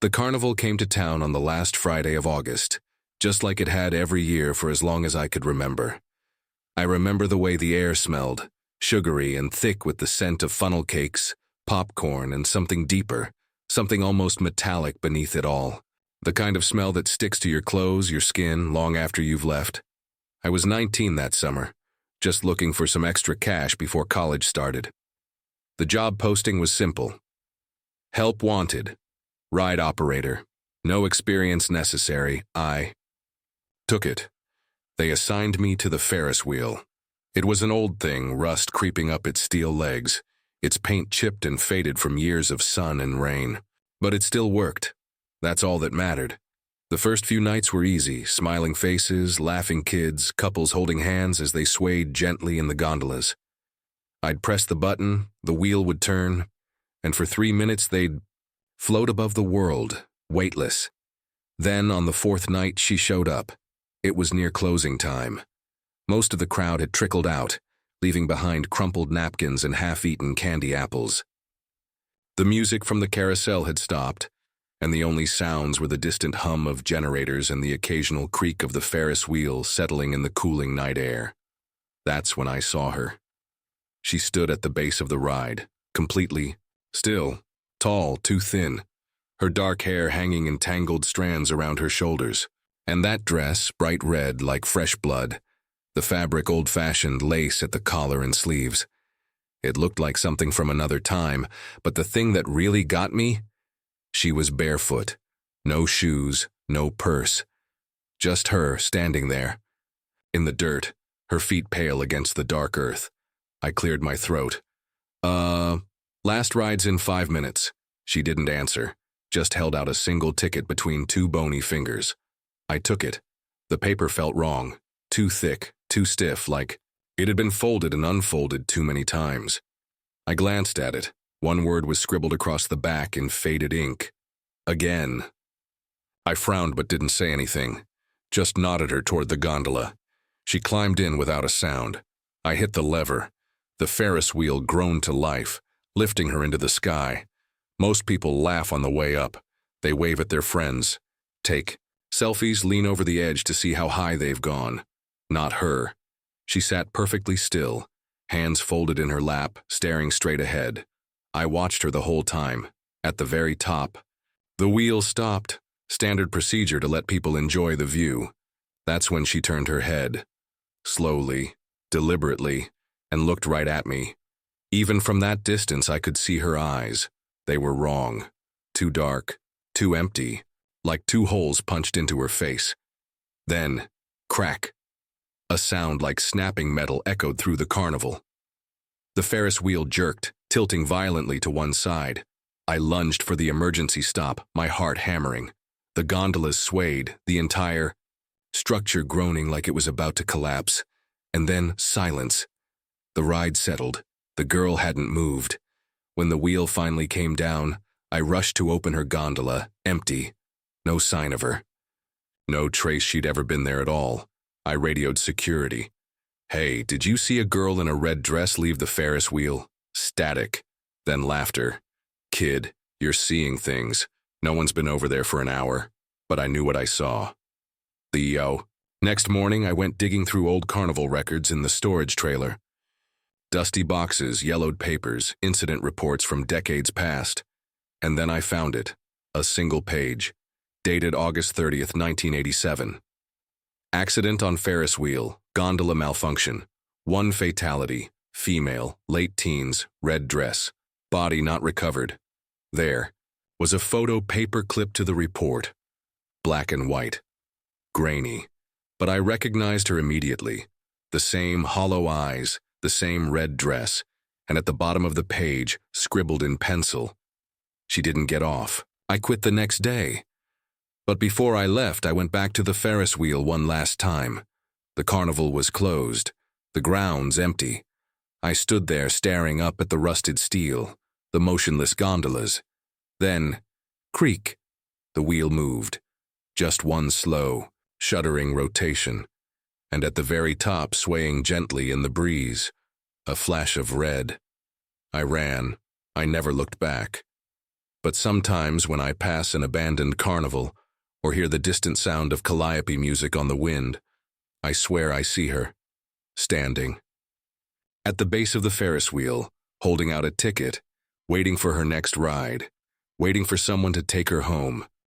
The carnival came to town on the last Friday of August, just like it had every year for as long as I could remember. I remember the way the air smelled, sugary and thick with the scent of funnel cakes, popcorn, and something deeper, something almost metallic beneath it all. The kind of smell that sticks to your clothes, your skin, long after you've left. I was 19 that summer, just looking for some extra cash before college started. The job posting was simple. Help wanted. Ride operator. No experience necessary. I took it. They assigned me to the Ferris wheel. It was an old thing, rust creeping up its steel legs, its paint chipped and faded from years of sun and rain. But it still worked. That's all that mattered. The first few nights were easy, smiling faces, laughing kids, couples holding hands as they swayed gently in the gondolas. I'd press the button, the wheel would turn, and for 3 minutes they'd float above the world, weightless. Then, on the fourth night, she showed up. It was near closing time. Most of the crowd had trickled out, leaving behind crumpled napkins and half-eaten candy apples. The music from the carousel had stopped, and the only sounds were the distant hum of generators and the occasional creak of the Ferris wheel settling in the cooling night air. That's when I saw her. She stood at the base of the ride, completely still, tall, too thin, her dark hair hanging in tangled strands around her shoulders. And that dress, bright red like fresh blood, the fabric old-fashioned lace at the collar and sleeves. It looked like something from another time, but the thing that really got me? She was barefoot. No shoes, no purse. Just her standing there. In the dirt, her feet pale against the dark earth. I cleared my throat. Last ride's in 5 minutes. She didn't answer, just held out a single ticket between two bony fingers. I took it. The paper felt wrong, too thick, too stiff, like it had been folded and unfolded too many times. I glanced at it. One word was scribbled across the back in faded ink. Again. I frowned but didn't say anything, just nodded her toward the gondola. She climbed in without a sound. I hit the lever. The Ferris wheel groaned to life, lifting her into the sky. Most people laugh on the way up. They wave at their friends. Take selfies, lean over the edge to see how high they've gone. Not her. She sat perfectly still, hands folded in her lap, staring straight ahead. I watched her the whole time, at the very top. The wheel stopped, standard procedure to let people enjoy the view. That's when she turned her head, slowly, deliberately, and looked right at me. Even from that distance, I could see her eyes. They were wrong. Too dark, too empty. Like two holes punched into her face. Then, crack. A sound like snapping metal echoed through the carnival. The Ferris wheel jerked, tilting violently to one side. I lunged for the emergency stop, my heart hammering. The gondolas swayed, the entire structure groaning like it was about to collapse. And then silence. The ride settled. The girl hadn't moved. When the wheel finally came down, I rushed to open her gondola, empty. No sign of her. No trace she'd ever been there at all. I radioed security. Hey, did you see a girl in a red dress leave the Ferris wheel? Static. Then laughter. Kid, you're seeing things. No one's been over there for an hour. But I knew what I saw. Next morning, I went digging through old carnival records in the storage trailer. Dusty boxes, yellowed papers, incident reports from decades past. And then I found it. A single page. Dated August 30th, 1987. Accident on Ferris wheel, gondola malfunction. 1 fatality, female, late teens, red dress. Body not recovered. There was a photo paper clipped to the report. Black and white. Grainy. But I recognized her immediately. The same hollow eyes, the same red dress, and at the bottom of the page, scribbled in pencil. She didn't get off. I quit the next day. But before I left, I went back to the Ferris wheel one last time. The carnival was closed, the grounds empty. I stood there staring up at the rusted steel, the motionless gondolas. Then, creak, the wheel moved. Just one slow, shuddering rotation. And at the very top, swaying gently in the breeze, a flash of red. I ran. I never looked back. But sometimes when I pass an abandoned carnival or hear the distant sound of calliope music on the wind, I swear I see her, standing at the base of the Ferris wheel, holding out a ticket, waiting for her next ride, waiting for someone to take her home.